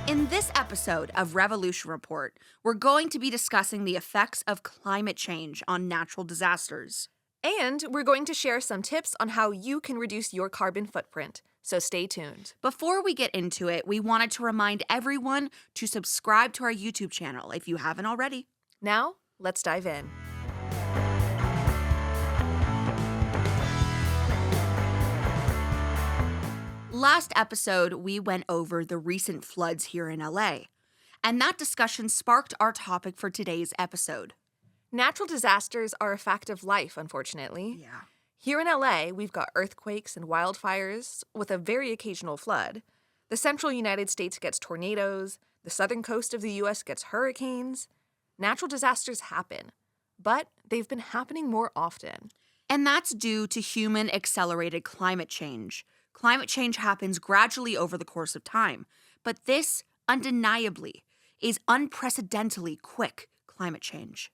In this episode of Revolution Report, we're going to be discussing the effects of climate change on natural disasters. And we're going to share some tips on how you can reduce your carbon footprint. So stay tuned. Before we get into it, we wanted to remind everyone to subscribe to our YouTube channel if you haven't already. Now, let's dive in. Last episode, we went over the recent floods here in LA, and that discussion sparked our topic for today's episode. Natural disasters are a fact of life, unfortunately. Yeah. Here in LA, we've got earthquakes and wildfires with a very occasional flood. The central United States gets tornadoes. The southern coast of the U.S. gets hurricanes. Natural disasters happen, but they've been happening more often. And that's due to human-accelerated climate change. Climate change happens gradually over the course of time, but this, undeniably, is unprecedentedly quick climate change.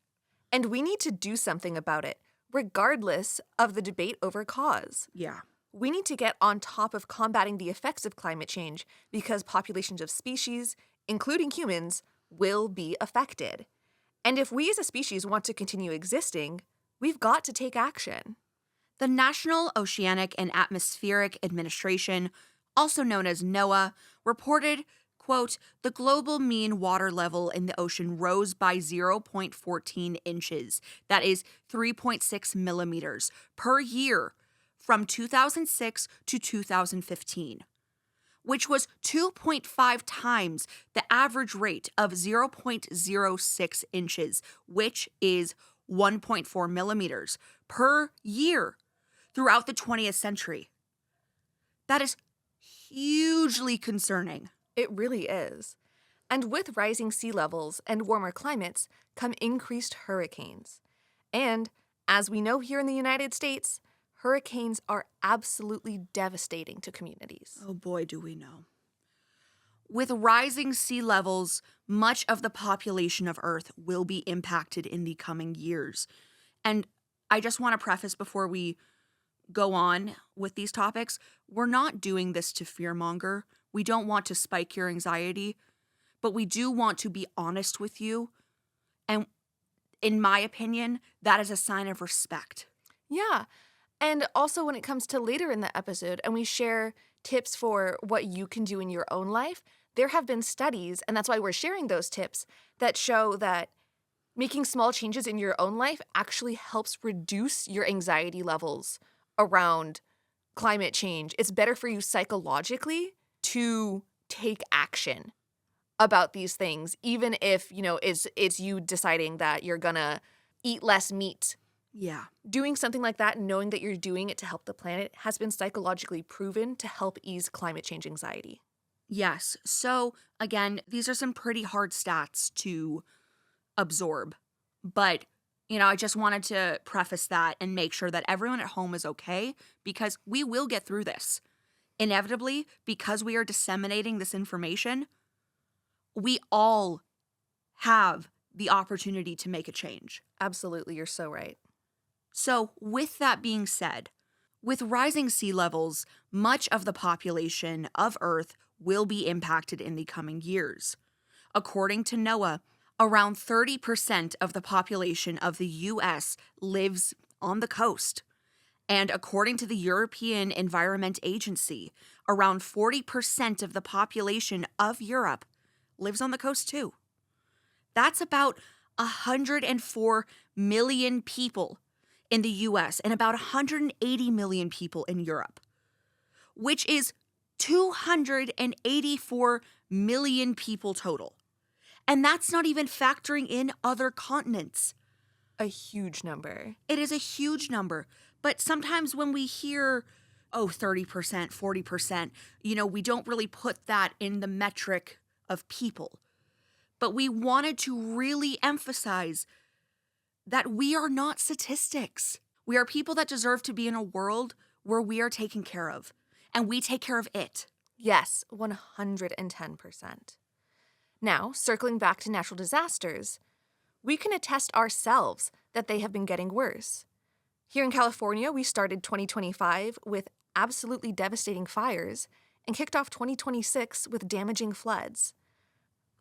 And we need to do something about it, regardless of the debate over cause. Yeah. We need to get on top of combating the effects of climate change because populations of species, including humans, will be affected. And if we as a species want to continue existing, we've got to take action. The National Oceanic and Atmospheric Administration, also known as NOAA, reported, quote, the global mean water level in the ocean rose by 0.14 inches, that is 3.6 millimeters, per year from 2006 to 2015, which was 2.5 times the average rate of 0.06 inches, which is 1.4 millimeters per year throughout the 20th century. That is hugely concerning. It really is. And with rising sea levels and warmer climates come increased hurricanes. And as we know here in the United States, hurricanes are absolutely devastating to communities. Oh boy, do we know. With rising sea levels, much of the population of Earth will be impacted in the coming years. And I just want to preface before we go on with these topics, we're not doing this to fearmonger. We don't want to spike your anxiety, but we do want to be honest with you. And in my opinion, that is a sign of respect. Yeah. And also when it comes to later in the episode and we share tips for what you can do in your own life, there have been studies, and that's why we're sharing those tips, that show that making small changes in your own life actually helps reduce your anxiety levels around climate change. It's better for you psychologically to take action about these things, even if, it's you deciding that you're gonna eat less meat. Yeah. Doing something like that, knowing that you're doing it to help the planet, has been psychologically proven to help ease climate change anxiety. Yes. So, again, these are some pretty hard stats to absorb. But, I just wanted to preface that and make sure that everyone at home is okay, because we will get through this. Inevitably, because we are disseminating this information, we all have the opportunity to make a change. Absolutely, you're so right. So, with that being said, with rising sea levels, much of the population of Earth will be impacted in the coming years. According to NOAA, around 30% of the population of the U.S. lives on the coast. And according to the European Environment Agency, around 40% of the population of Europe lives on the coast too. That's about 104 million people in the U.S. and about 180 million people in Europe, which is 284 million people total. And that's not even factoring in other continents. A huge number. It is a huge number. But sometimes when we hear, 30%, 40%, we don't really put that in the metric of people. But we wanted to really emphasize that we are not statistics. We are people that deserve to be in a world where we are taken care of, and we take care of it. Yes, 110%. Now, circling back to natural disasters, we can attest ourselves that they have been getting worse. Here in California, we started 2025 with absolutely devastating fires and kicked off 2026 with damaging floods.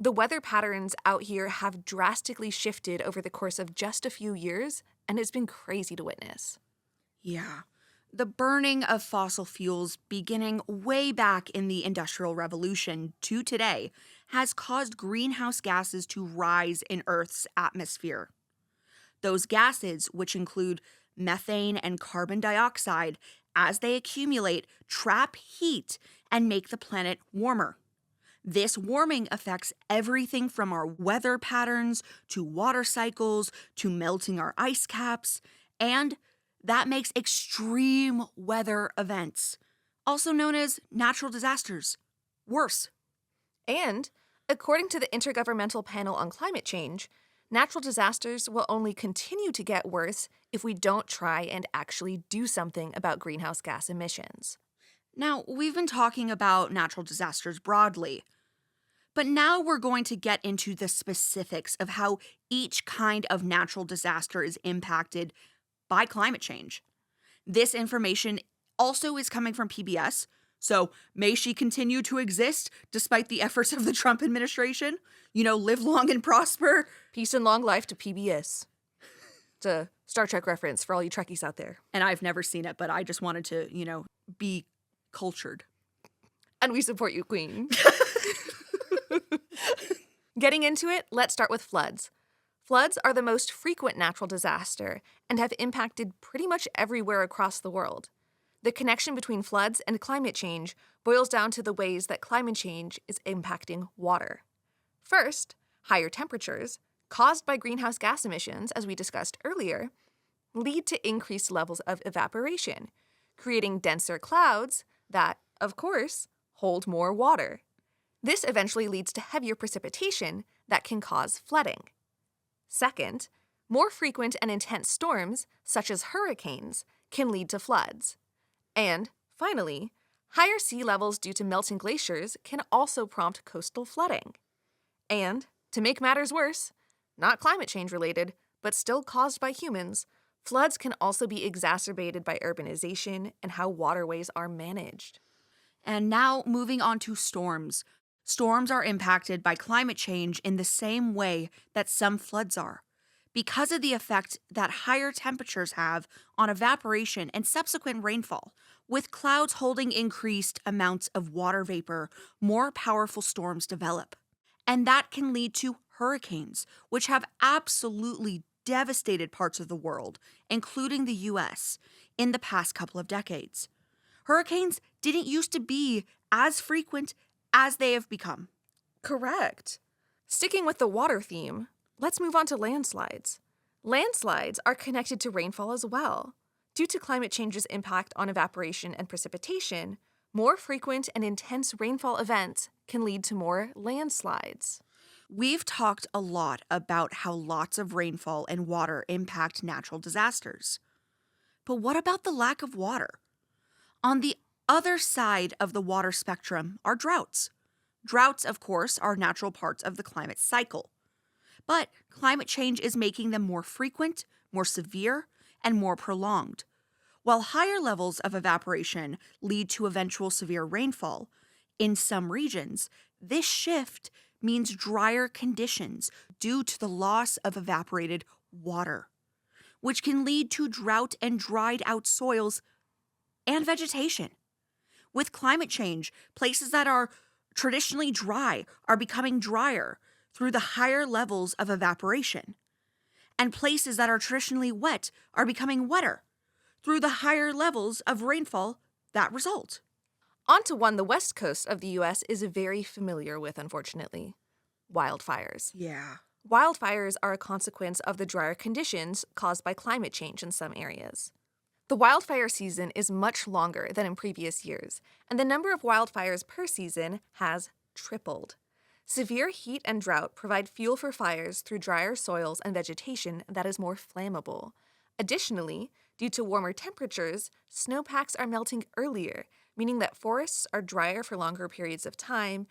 The weather patterns out here have drastically shifted over the course of just a few years, and it's been crazy to witness. Yeah. The burning of fossil fuels beginning way back in the Industrial Revolution to today has caused greenhouse gases to rise in Earth's atmosphere. Those gases, which include methane and carbon dioxide, as they accumulate, trap heat and make the planet warmer. This warming affects everything from our weather patterns to water cycles to melting our ice caps, and that makes extreme weather events, also known as natural disasters, worse. And, according to the Intergovernmental Panel on Climate Change, natural disasters will only continue to get worse if we don't try and actually do something about greenhouse gas emissions. Now, we've been talking about natural disasters broadly, but now we're going to get into the specifics of how each kind of natural disaster is impacted by climate change. This information also is coming from PBS, so may she continue to exist despite the efforts of the Trump administration? Live long and prosper. Peace and long life to PBS. It's a Star Trek reference for all you Trekkies out there. And I've never seen it, but I just wanted to, be cultured. And we support you, Queen. Getting into it, let's start with floods. Floods are the most frequent natural disaster and have impacted pretty much everywhere across the world. The connection between floods and climate change boils down to the ways that climate change is impacting water. First, higher temperatures, caused by greenhouse gas emissions, as we discussed earlier, lead to increased levels of evaporation, creating denser clouds that, of course, hold more water. This eventually leads to heavier precipitation that can cause flooding. Second, more frequent and intense storms, such as hurricanes, can lead to floods. And, finally, higher sea levels due to melting glaciers can also prompt coastal flooding. And, to make matters worse, not climate change related, but still caused by humans, floods can also be exacerbated by urbanization and how waterways are managed. And now moving on to storms. Storms are impacted by climate change in the same way that some floods are, because of the effect that higher temperatures have on evaporation and subsequent rainfall. With clouds holding increased amounts of water vapor, more powerful storms develop. And that can lead to hurricanes, which have absolutely devastated parts of the world, including the US, in the past couple of decades. Hurricanes didn't used to be as frequent as they have become. Correct. Sticking with the water theme, let's move on to landslides. Landslides are connected to rainfall as well. Due to climate change's impact on evaporation and precipitation, more frequent and intense rainfall events can lead to more landslides. We've talked a lot about how lots of rainfall and water impact natural disasters. But what about the lack of water? On the other side of the water spectrum are droughts. Droughts, of course, are natural parts of the climate cycle. But climate change is making them more frequent, more severe, and more prolonged. While higher levels of evaporation lead to eventual severe rainfall, in some regions, this shift means drier conditions due to the loss of evaporated water, which can lead to drought and dried out soils and vegetation. With climate change, places that are traditionally dry are becoming drier through the higher levels of evaporation, and places that are traditionally wet are becoming wetter through the higher levels of rainfall that result. On to one the west coast of the U.S. is very familiar with, unfortunately: wildfires. Yeah. Wildfires are a consequence of the drier conditions caused by climate change in some areas. The wildfire season is much longer than in previous years, and the number of wildfires per season has tripled. Severe heat and drought provide fuel for fires through drier soils and vegetation that is more flammable. Additionally, due to warmer temperatures, snowpacks are melting earlier, meaning that forests are drier for longer periods of time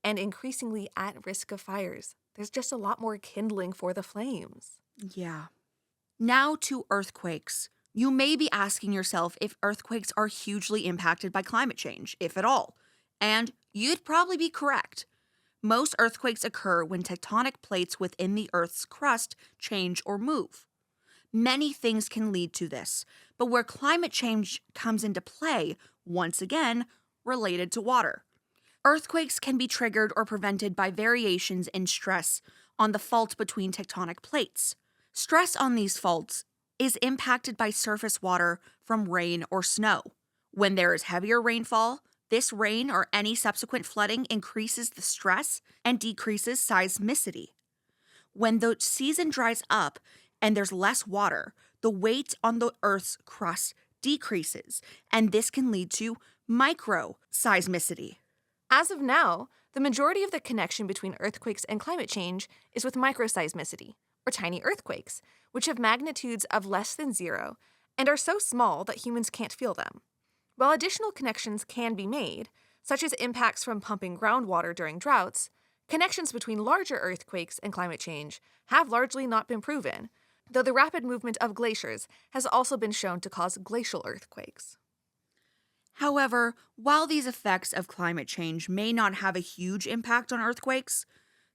and increasingly at risk of fires. There's just a lot more kindling for the flames. Yeah. Now to earthquakes. You may be asking yourself if earthquakes are hugely impacted by climate change, if at all. And you'd probably be correct. Most earthquakes occur when tectonic plates within the Earth's crust change or move. Many things can lead to this, but where climate change comes into play, once again, related to water. Earthquakes can be triggered or prevented by variations in stress on the fault between tectonic plates. Stress on these faults is impacted by surface water from rain or snow. When there is heavier rainfall, this rain or any subsequent flooding increases the stress and decreases seismicity. When the season dries up and there's less water, the weight on the Earth's crust decreases, and this can lead to microseismicity. As of now, the majority of the connection between earthquakes and climate change is with microseismicity, or tiny earthquakes, which have magnitudes of less than 0 and are so small that humans can't feel them. While additional connections can be made, such as impacts from pumping groundwater during droughts, connections between larger earthquakes and climate change have largely not been proven, though the rapid movement of glaciers has also been shown to cause glacial earthquakes. However, while these effects of climate change may not have a huge impact on earthquakes,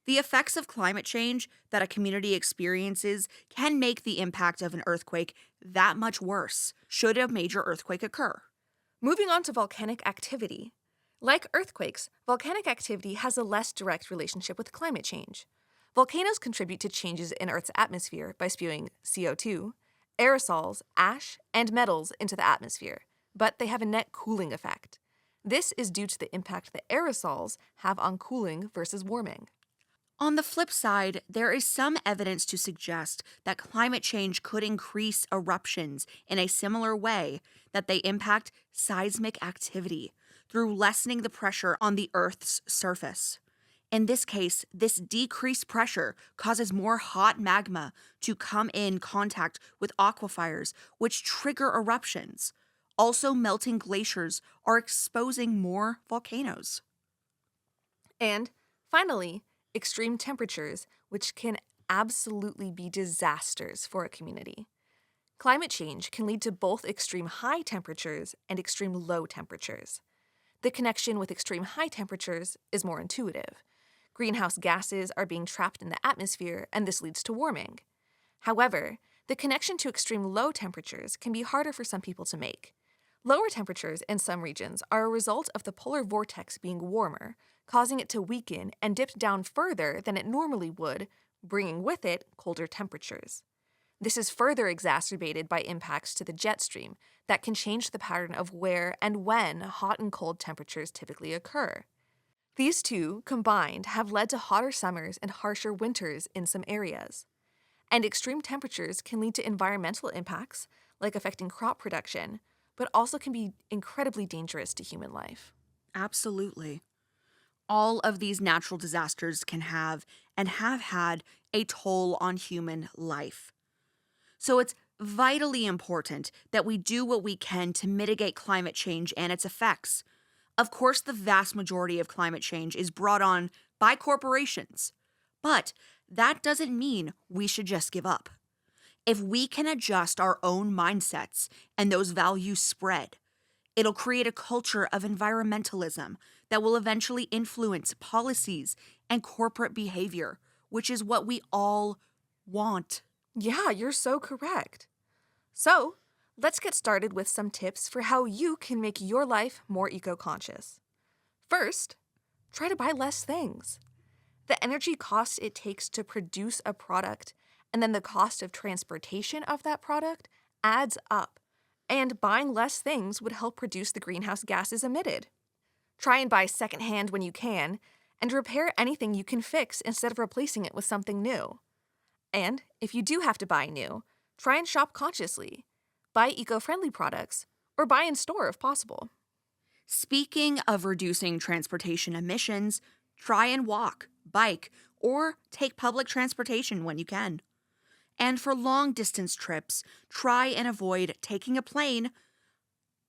the effects of climate change that a community experiences can make the impact of an earthquake that much worse should a major earthquake occur. Moving on to volcanic activity. Like earthquakes, volcanic activity has a less direct relationship with climate change. Volcanoes contribute to changes in Earth's atmosphere by spewing CO2, aerosols, ash, and metals into the atmosphere, but they have a net cooling effect. This is due to the impact the aerosols have on cooling versus warming. On the flip side, there is some evidence to suggest that climate change could increase eruptions in a similar way that they impact seismic activity through lessening the pressure on the Earth's surface. In this case, this decreased pressure causes more hot magma to come in contact with aquifers, which trigger eruptions. Also, melting glaciers are exposing more volcanoes. And finally, extreme temperatures, which can absolutely be disasters for a community. Climate change can lead to both extreme high temperatures and extreme low temperatures. The connection with extreme high temperatures is more intuitive. Greenhouse gases are being trapped in the atmosphere, and this leads to warming. However, the connection to extreme low temperatures can be harder for some people to make. Lower temperatures in some regions are a result of the polar vortex being warmer, causing it to weaken and dip down further than it normally would, bringing with it colder temperatures. This is further exacerbated by impacts to the jet stream that can change the pattern of where and when hot and cold temperatures typically occur. These two, combined, have led to hotter summers and harsher winters in some areas. And extreme temperatures can lead to environmental impacts, like affecting crop production, but also can be incredibly dangerous to human life. Absolutely. All of these natural disasters can have and have had a toll on human life. So it's vitally important that we do what we can to mitigate climate change and its effects. Of course, the vast majority of climate change is brought on by corporations, but that doesn't mean we should just give up. If we can adjust our own mindsets and those values spread, it'll create a culture of environmentalism that will eventually influence policies and corporate behavior, which is what we all want. Yeah, you're so correct. So, let's get started with some tips for how you can make your life more eco-conscious. First, try to buy less things. The energy cost it takes to produce a product and then the cost of transportation of that product adds up, and buying less things would help reduce the greenhouse gases emitted. Try and buy secondhand when you can, and repair anything you can fix instead of replacing it with something new. And if you do have to buy new, try and shop consciously. Buy eco-friendly products, or buy in store if possible. Speaking of reducing transportation emissions, try and walk, bike, or take public transportation when you can. And for long distance trips, try and avoid taking a plane.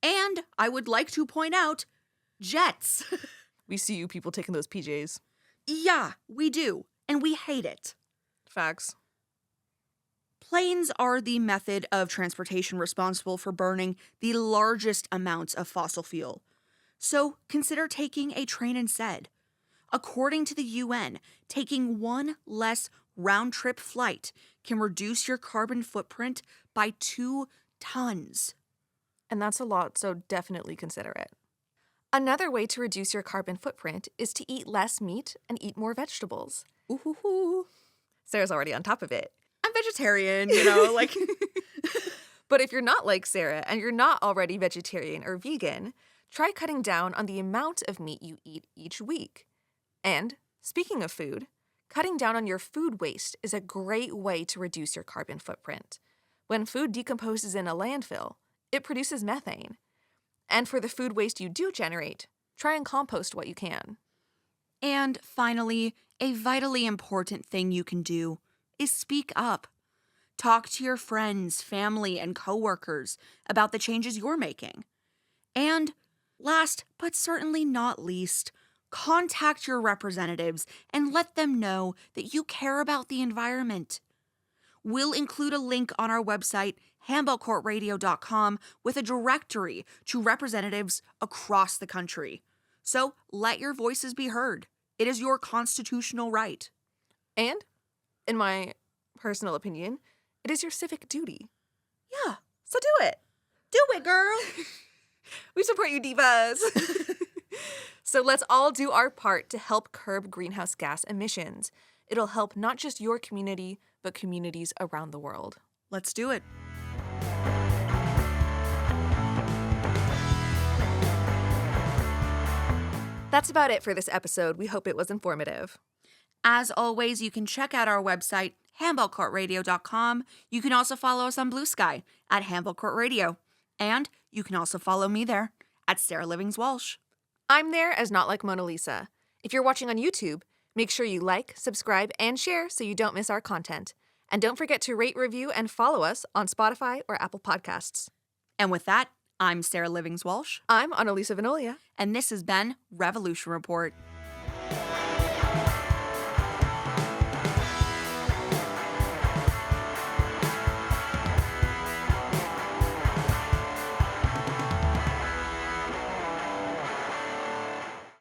And I would like to point out, jets. We see you people taking those PJs. Yeah, we do, and we hate it. Facts. Planes are the method of transportation responsible for burning the largest amounts of fossil fuel. So consider taking a train instead. According to the UN, taking one less round-trip flight can reduce your carbon footprint by 2 tons. And that's a lot, so definitely consider it. Another way to reduce your carbon footprint is to eat less meat and eat more vegetables. Ooh. Sarah's already on top of it. I'm vegetarian, like... But if you're not like Sarah and you're not already vegetarian or vegan, try cutting down on the amount of meat you eat each week. And, speaking of food, cutting down on your food waste is a great way to reduce your carbon footprint. When food decomposes in a landfill, it produces methane. And for the food waste you do generate, try and compost what you can. And finally, a vitally important thing you can do is speak up. Talk to your friends, family, and coworkers about the changes you're making. And last but certainly not least, contact your representatives and let them know that you care about the environment. We'll include a link on our website, handballcourtradio.com, with a directory to representatives across the country. So let your voices be heard. It is your constitutional right. And, in my personal opinion, it is your civic duty. Yeah. So do it. Do it, girl. We support you, divas. So let's all do our part to help curb greenhouse gas emissions. It'll help not just your community, but communities around the world. Let's do it. That's about it for this episode. We hope it was informative. As always, you can check out our website, handballcourtradio.com. You can also follow us on Blue Sky at Handball Court Radio. And you can also follow me there at Sarah Livings-Walsh. I'm there as Not Like Mona Lisa. If you're watching on YouTube, make sure you like, subscribe, and share so you don't miss our content. And don't forget to rate, review, and follow us on Spotify or Apple Podcasts. And with that, I'm Sarah Livings-Walsh. I'm Analisa Venolia. And this has been Revolution Report.